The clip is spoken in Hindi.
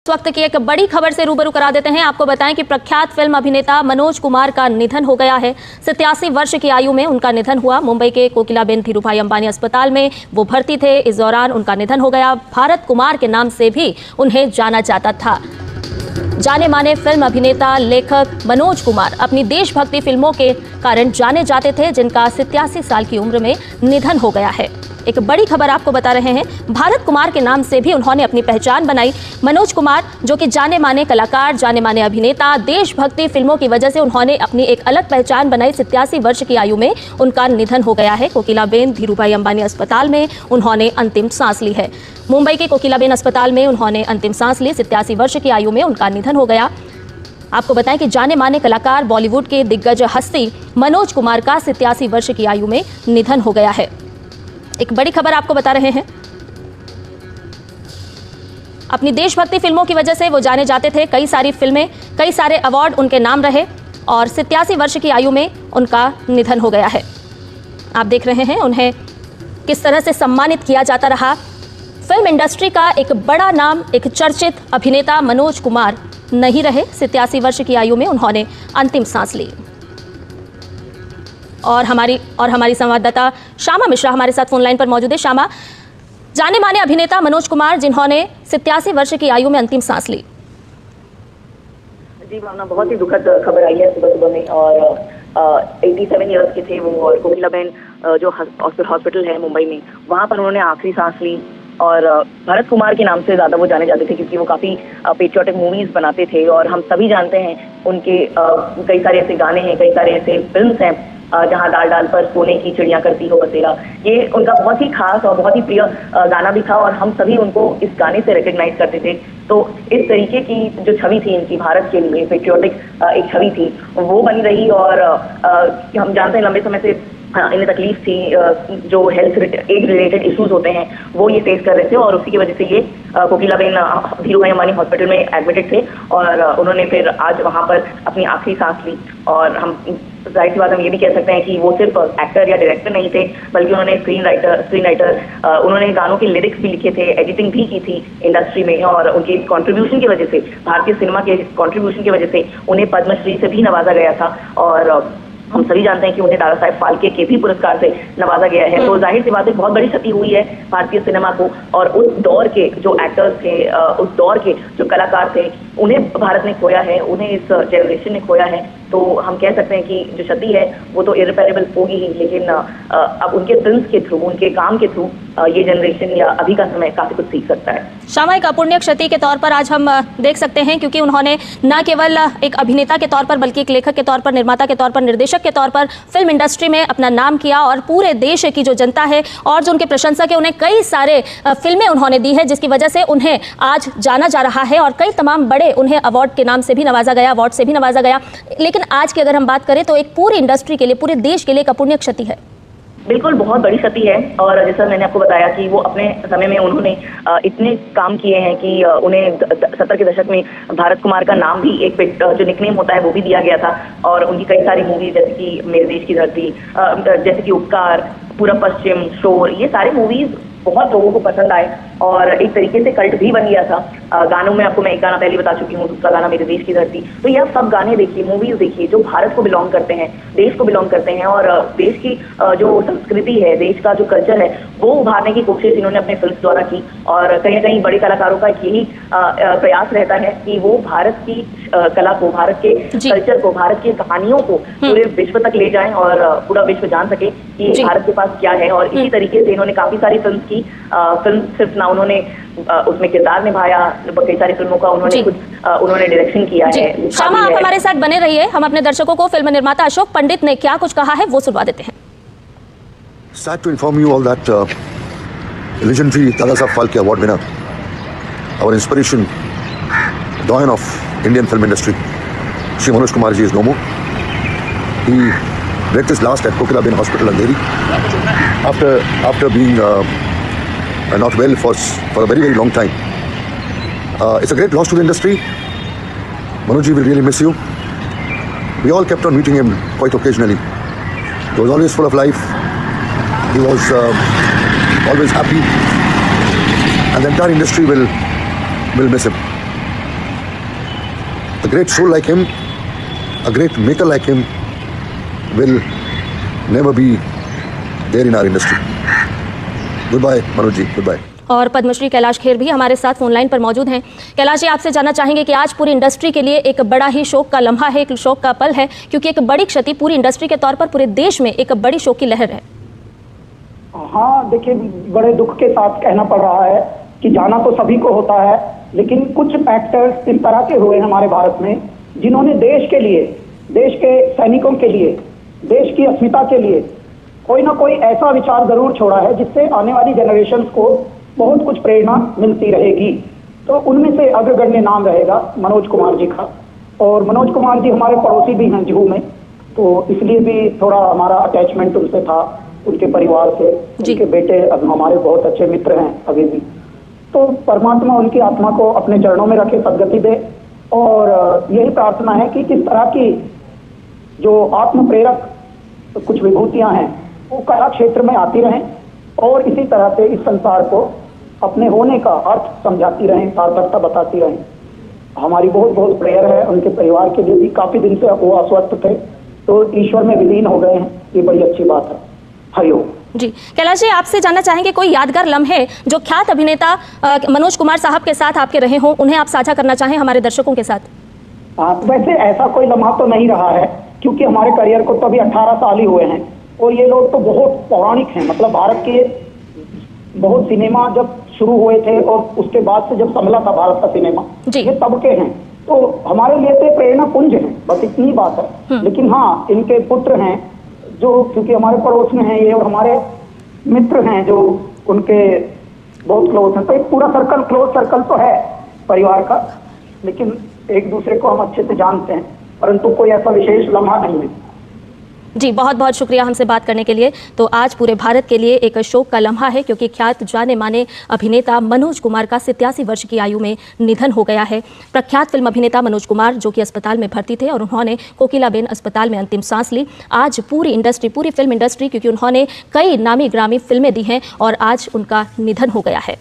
इस वक्त की एक बड़ी खबर से रूबरू करा देते हैं। आपको बताएं कि प्रख्यात फिल्म अभिनेता मनोज कुमार का निधन हो गया है। 87 वर्ष की आयु में उनका निधन हुआ। मुंबई के कोकिलाबेन धीरूभाई अंबानी अस्पताल में वो भर्ती थे। इस दौरान उनका निधन हो गया। भारत कुमार के नाम से भी उन्हें जाना जाता था। जाने माने फिल्म अभिनेता लेखक मनोज कुमार अपनी देशभक्ति फिल्मों के कारण जाने जाते थे, जिनका 87 साल की उम्र में निधन हो गया है। एक बड़ी खबर आपको बता रहे हैं। भारत कुमार के नाम से भी उन्होंने अपनी पहचान बनाई। मनोज कुमार जो कि जाने माने कलाकार, जाने माने अभिनेता, देशभक्ति फिल्मों की वजह से उन्होंने अपनी एक अलग पहचान बनाई। 87 वर्ष की आयु में उनका निधन हो गया है। कोकिलाबेन धीरूभाई अंबानी अस्पताल में उन्होंने अंतिम सांस ली है। मुंबई के कोकिलाबेन अस्पताल में उन्होंने अंतिम सांस ली। 87 वर्ष की आयु में उनका निधन हो गया। आपको बताएं कि जाने माने कलाकार, बॉलीवुड के दिग्गज हस्ती मनोज कुमार का 87 वर्ष की आयु में निधन हो गया है। एक बड़ी खबर आपको बता रहे हैं। अपनी देशभक्ति फिल्मों की वजह से वो जाने जाते थे। कई सारी फिल्में, कई सारे अवार्ड उनके नाम रहे और 87 वर्ष की आयु में उनका निधन हो गया है। आप देख रहे हैं उन्हें किस तरह से सम्मानित किया जाता रहा। फिल्म इंडस्ट्री का एक बड़ा नाम, एक चर्चित अभिनेता मनोज कुमार नहीं रहे। 87 वर्ष की आयु में उन्होंने अंतिम सांस ली। और हमारी संवाददाता श्यामा मिश्रा हमारे साथ फोन लाइन पर मौजूद है। श्यामा, जाने माने अभिनेता मनोज कुमार जिन्होंने 87 वर्ष की आयु में अंतिम सांस ली। जी भावना, बहुत ही दुखद खबर आई है सुबह सुबह में। और 87 इयर्स के थे वो और कोकिलाबेन जो हॉस्पिटल है मुंबई में, वहाँ पर उन्होंने आखिरी सांस ली। और भारत कुमार के नाम से ज़्यादा वो जाने जाते थे क्योंकि वो काफ़ी पेट्रियोटिक मूवीज़ बनाते थे। और हम सभी जानते हैं उनके कई सारे ऐसे गाने हैं, कई सारे ऐसे फिल्म्स हैं जहाँ डाल डाल पर सोने की चिड़िया करती हो बसेरा। ये उनका बहुत ही खास और बहुत ही प्रिय गाना भी था और हम सभी उनको इस गाने से रिकग्नाइज करते थे। तो इस तरीके की जो छवि थी इनकी भारत के लिए, पेट्रियोटिक एक छवि थी, वो बनी रही। और हम जानते हैं लंबे समय से इन्हें तकलीफ थी, जो हेल्थ एज रिलेटेड इश्यूज होते हैं वो ये फेस कर रहे थे। और उसी की वजह से ये कोकिलाबेन धीरूभाई अंबानी हॉस्पिटल में एडमिटेड थे और उन्होंने फिर आज वहाँ पर अपनी आखिरी सांस ली। और हम जाहिर सी बात हम ये भी कह सकते हैं कि वो सिर्फ एक्टर या डायरेक्टर नहीं थे, बल्कि उन्होंने स्क्रीन राइटर उन्होंने गानों के लिरिक्स भी लिखे थे, एडिटिंग भी की थी इंडस्ट्री में। और उनके कंट्रीब्यूशन की वजह से, भारतीय सिनेमा के कंट्रीब्यूशन की वजह से उन्हें पद्मश्री से भी नवाजा गया था। और हम सभी जानते हैं कि उन्हें दादा साहेब फाल्के के भी पुरस्कार से नवाजा गया है। तो जाहिर सी बात है बहुत बड़ी क्षति हुई है भारतीय सिनेमा को। और उस दौर के जो एक्टर्स थे, उस दौर के जो कलाकार थे, उन्हें भारत ने खोया है, उन्हें इस जनरेशन ने खोया है। तो हम कह सकते हैं कि जो क्षति है वो तो इरिपेरेबल होगी ही, लेकिन अब उनके फिल्म्स के थ्रू, उनके काम के थ्रू ये जनरेशन या अभी का समय काफी कुछ सीख सकता है। श्यामा, एक अपूर्णीय क्षति के तौर पर आज हम देख सकते हैं क्योंकि उन्होंने न केवल एक अभिनेता के तौर पर बल्कि एक लेखक के तौर पर, निर्माता के तौर पर, निर्देशक के तौर पर फिल्म इंडस्ट्री में अपना नाम किया। और पूरे देश की जो जनता है और जो उनके प्रशंसक है, उन्हें कई सारे फिल्में उन्होंने दी है, जिसकी वजह से उन्हें आज जाना जा रहा है। और कई तमाम बड़े उन्हें अवार्ड के नाम से भी नवाजा गया, अवार्ड से भी नवाजा गया। लेकिन आज की अगर हम बात करें तो एक पूरी इंडस्ट्री के लिए, पूरे देश के लिए एक अपूर्णीय क्षति है। बिल्कुल, बहुत बड़ी क्षति है। और जैसा मैंने आपको बताया कि वो अपने समय में उन्होंने इतने काम किए हैं कि उन्हें 70 के दशक में भारत कुमार का नाम भी, एक जो निकनेम होता है वो भी दिया गया था। और उनकी कई सारी मूवीज जैसे कि मेरे देश की धरती, जैसे कि उपकार, पूरब पश्चिम, शोर, ये सारे मूवीज बहुत लोगों को पसंद आए और एक तरीके से कल्ट भी बन गया था। गानों में आपको मैं एक गाना पहले बता चुकी हूँ, दूसरा गाना मेरे देश की धरती। तो ये सब गाने देखिए, मूवीज देखिए जो भारत को बिलोंग करते हैं, देश को बिलोंग करते हैं। और देश की जो संस्कृति है, देश का जो कल्चर है, वो उभारने की कोशिश इन्होंने अपने फिल्म द्वारा की। और कहीं ना कहीं बड़े कलाकारों का यही प्रयास रहता है कि वो भारत की कला को, भारत के कल्चर को, भारत की कहानियों को पूरे विश्व तक ले जाएं और पूरा विश्व जान सके कि भारत के पास क्या है। और इसी तरीके से इन्होंने काफी सारी फिल्म की, फिल्म सिर्फ ना उन्होंने उसमें किरदार निभाया, कई सारी फिल्मों का उन्होंने डायरेक्शन किया है। श्यामा, आप हमारे साथ बने रहिए। हम अपने दर्शकों को फिल्म निर्माता अशोक पंडित ने क्या कुछ कहा है वो सुनवा देते हैं। Sad to inform you all that legendary Dada Saheb Phalke Award winner, our inspiration, doyen of Indian film industry, Shri Manoj Kumar ji is no more. He breathed his last at Kokilaben Hospital, Andheri, after being not well for a very, very long time. It's a great loss to the industry. Manoj ji will really miss you. We all kept on meeting him quite occasionally. He was always full of life. He was always happy, and the entire industry will miss him. A great soul like him, a great maker like him will never be there in our industry. Goodbye, Manoj ji. Goodbye. और पद्मश्री कैलाश खेर भी हमारे साथ फोन लाइन पर मौजूद हैं। कैलाश जी, आपसे जानना चाहेंगे कि आज पूरी इंडस्ट्री के लिए एक बड़ा ही शोक का लम्हा है, एक शोक का पल है, क्योंकि एक बड़ी क्षति पूरी इंडस्ट्री के तौर पर पूरे देश में एक बड़ी शोक की लहर है। हाँ, देखिए, बड़े दुख के साथ कहना पड़ रहा है कि जाना तो सभी को होता है, लेकिन कुछ एक्टर्स इस तरह के हुए हमारे भारत में जिन्होंने देश के लिए, देश के सैनिकों के लिए, देश की अस्मिता के लिए कोई ना कोई ऐसा विचार जरूर छोड़ा है जिससे आने वाली जनरेशन को बहुत कुछ प्रेरणा मिलती रहेगी। तो उनमें से अग्रगण्य नाम रहेगा मनोज कुमार जी का। और मनोज कुमार जी हमारे पड़ोसी भी हैं जुहू में, तो इसलिए भी थोड़ा हमारा अटैचमेंट उनसे था, उनके परिवार से। उनके बेटे अब हमारे बहुत अच्छे मित्र हैं अभी भी। तो परमात्मा उनकी आत्मा को अपने चरणों में रखे, सदगति दे। और यही प्रार्थना है कि किस तरह की जो आत्म प्रेरक कुछ विभूतियां हैं वो कला क्षेत्र में आती रहें और इसी तरह से इस संसार को अपने होने का अर्थ समझाती रहें, सार्थकता बताती रहें। हमारी बहुत बहुत प्रेयर है उनके परिवार के लिए भी। काफी दिन से वो अस्वस्थ थे, तो ईश्वर में विलीन हो गए हैं, ये बड़ी अच्छी बात है। हरिओम जी। कैलाश जी, आपसे जानना चाहेंगे कोई यादगार लम्हे जो ख्यात अभिनेता मनोज कुमार साहब के साथ आपके रहे हों, उन्हें आप साझा करना चाहें हमारे दर्शकों के साथ? वैसे ऐसा कोई लम्हा तो नहीं रहा है, क्योंकि हमारे करियर को तो अभी 18 साल ही हुए हैं और ये लोग तो बहुत पौराणिक हैं। मतलब भारत के बहुत सिनेमा जब शुरू हुए थे और उसके बाद से जब संभला था भारत का सिनेमा, ये तब के हैं। तो हमारे लिए तो प्रेरणा पुंज है, बस इतनी बात है। लेकिन हाँ, इनके पुत्र हैं जो, क्योंकि हमारे पड़ोस में हैं ये और हमारे मित्र हैं जो उनके बहुत क्लोज हैं। तो एक पूरा सर्कल, क्लोज सर्कल तो है परिवार का, लेकिन एक दूसरे को हम अच्छे से जानते हैं, परंतु कोई ऐसा विशेष लम्हा नहीं है। जी, बहुत बहुत शुक्रिया हमसे बात करने के लिए। तो आज पूरे भारत के लिए एक शोक का लम्हा है, क्योंकि ख्यात जाने माने अभिनेता मनोज कुमार का 87 वर्ष की आयु में निधन हो गया है। प्रख्यात फिल्म अभिनेता मनोज कुमार जो कि अस्पताल में भर्ती थे और उन्होंने कोकिलाबेन अस्पताल में अंतिम सांस ली। आज पूरी इंडस्ट्री, पूरी फिल्म इंडस्ट्री, क्योंकि उन्होंने कई नामी ग्रामी फिल्में दी हैं और आज उनका निधन हो गया है।